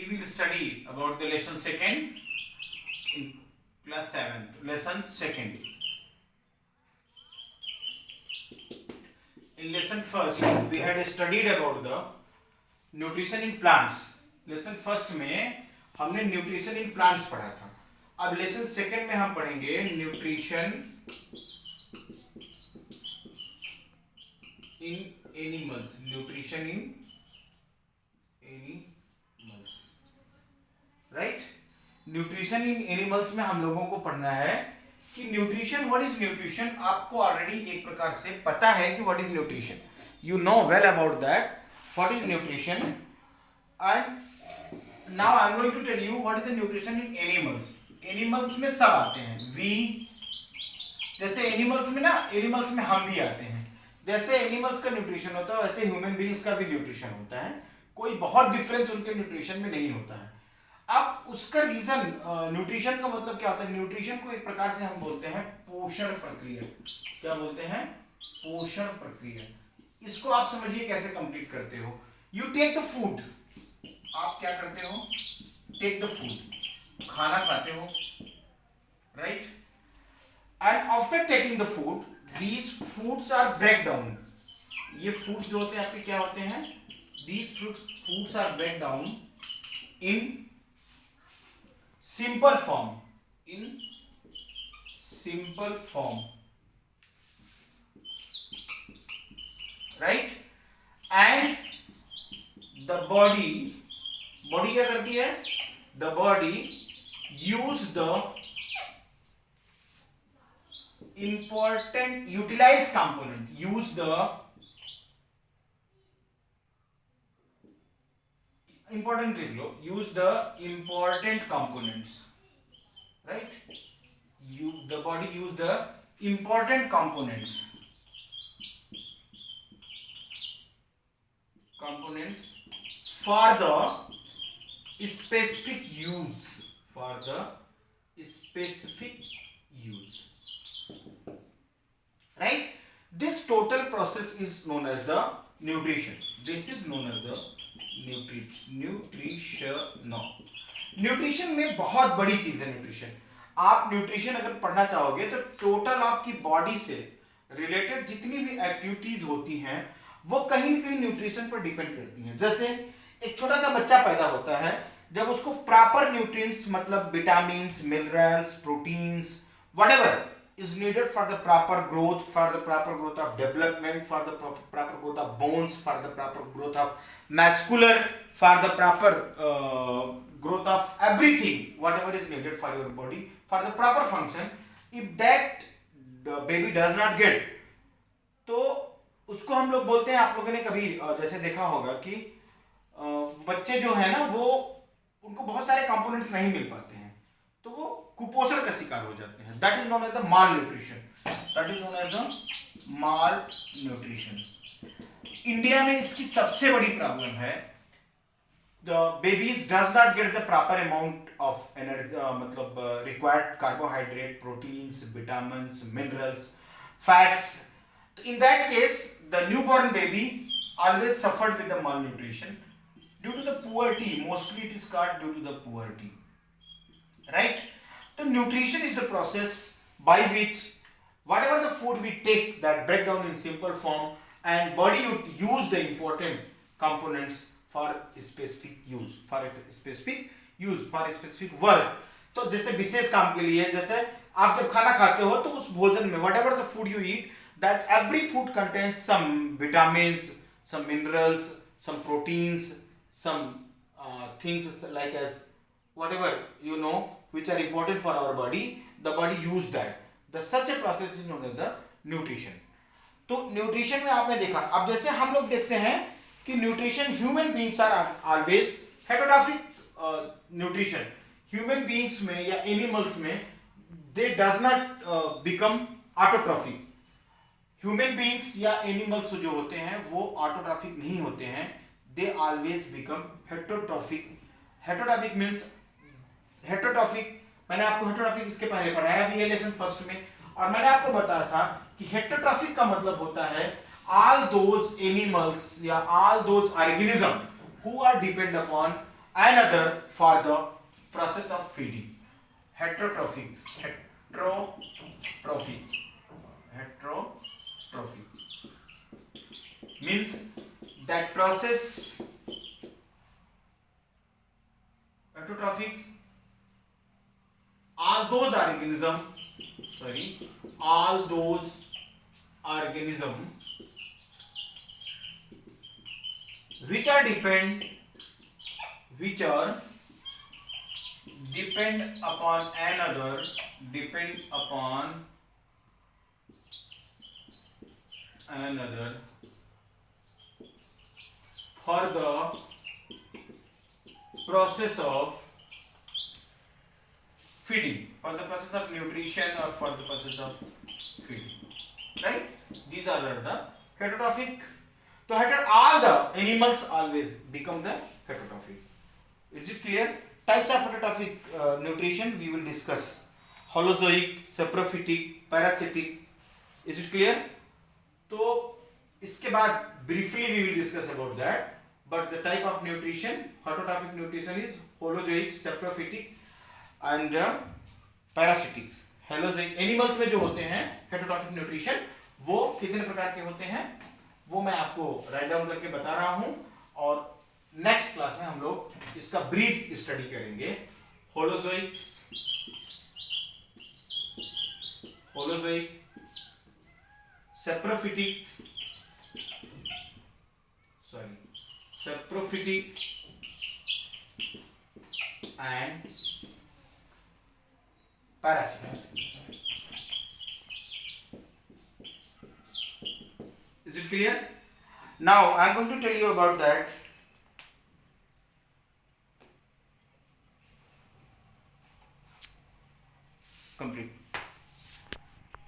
we will study about the lesson second in class 7th. Lesson second. In lesson first, we had studied about the nutrition in plants. Lesson first में हमने nutrition in plants पढ़ा था. अब lesson second में हम पढ़ेंगे nutrition in animals. Nutrition in animals, right. Nutrition in animals में हम लोगों को पढ़ना है कि न्यूट्रिशन, व्हाट इज न्यूट्रिशन. आपको ऑलरेडी एक प्रकार से पता है कि what is nutrition. You know well about that what is nutrition. And now I am going to tell you what is the nutrition in animals. Animals में सब आते हैं. वी, जैसे एनिमल्स में ना, एनिमल्स में हम भी आते हैं. जैसे एनिमल्स का न्यूट्रिशन होता है वैसे ह्यूमन बीइंग्स का भी न्यूट्रिशन होता है. कोई बहुत डिफरेंस उनके न्यूट्रिशन में नहीं होता है. अब उसका रीजन, न्यूट्रिशन का मतलब क्या होता है. न्यूट्रिशन को एक प्रकार से हम बोलते हैं पोषण प्रक्रिया. क्या बोलते हैं? पोषण प्रक्रिया. इसको आप समझिए कैसे कंप्लीट करते हो. You take the food. आप क्या करते हो? Take the food. खाना खाते हो, right. And after taking the food, these foods are break down. ये फूड्स जो होते हैं आपके क्या होते हैं? These foods are break down in simple form. In simple form, right. And the body क्या करती है? The body use the important utilized component. Use the important use the important components, right. The body use the important components for the specific use. For the specific use, right. This total process is known as the nutrition. This is known as the nutrition. Nutrition में बहुत बड़ी चीज है nutrition. आप nutrition अगर पढ़ना चाहोगे तो टोटल आपकी बॉडी से रिलेटेड जितनी भी एक्टिविटीज होती हैं वो कहीं ना कहीं न्यूट्रिशन पर डिपेंड करती हैं. जैसे एक छोटा सा बच्चा पैदा होता है, जब उसको प्रॉपर न्यूट्रिएंट्स मतलब vitamins, minerals, proteins, whatever is needed for the proper growth, for the proper growth of development, for the proper growth of bones, for the proper growth of muscular, for the proper growth of everything, whatever is needed for your body, for the proper function. If that the baby does not get, तो उसको हम लोग बोलते हैं, आप लोगों ने कभी जैसे देखा होगा कि बच्चे जो है ना वो उनको बहुत सारे कंपोनेंट्स नहीं मिल पाते हैं तो वो कुपोषण का शिकार हो जाते हैं. That is known as the malnutrition. That is known as the malnutrition. India में इसकी सबसे बड़ी प्रॉब्लम है. The babies does not get the proper amount of energy, मतलब required carbohydrate, proteins, vitamins, minerals, fats. In that case the newborn baby always suffered with the malnutrition due to the poverty. Mostly it is caused due to the poverty, right. The nutrition is the process by which whatever the food we take that break down in simple form and body use the important components for specific use, for specific work. तो जैसे विशेष काम के लिए, जैसे आप जब खाना खाते हो तो उस भोजन में whatever the food you eat, that every food contains some vitamins, some minerals, some proteins, some things like as whatever you know which are important for our body. The body use that. The such a process is known as the nutrition. तो nutrition में आपने देखा, अब जैसे हम लोग देखते हैं कि nutrition, human beings are always heterotrophic nutrition. Human beings में या एनिमल्स में they does not become autotrophic. Human beings या एनिमल्स जो होते हैं वो ऑटोट्रॉफिक नहीं होते हैं. They always become heterotrophic. Heterotrophic means heterotrophic, मैंने आपको हेटेरोट्रॉफिक इसके पहले पढ़ाया भी है लेसन फर्स्ट में, और मैंने आपको बताया था कि हेटेरोट्रॉफिक का मतलब होता है ऑल दोज एनिमल्स या all those organism who are depend upon another for the process of feeding. Heterotrophy. Heterotrophy means that process. Heterotrophic, all those organism which are depend upon another for the process of feeding, for the process of nutrition, or for the process of feeding, right? These are the heterotrophic. So all the animals always become the heterotrophic. Is it clear? Types of heterotrophic nutrition we will discuss: holozoic, saprophytic, parasitic. Is it clear? तो इसके बाद briefly we will discuss about that. But the type of nutrition, heterotrophic nutrition, is holozoic, saprophytic and parasitic. holozoic animals में जो होते हैं heterotrophic nutrition, वो कितने प्रकार के होते हैं वो मैं आपको राइट डाउन करके बता रहा हूं, और नेक्स्ट क्लास में हम लोग इसका ब्रीफ स्टडी करेंगे. holozoic, saprophytic and parasitic. Is it clear? Now I am going to tell you about that. Complete.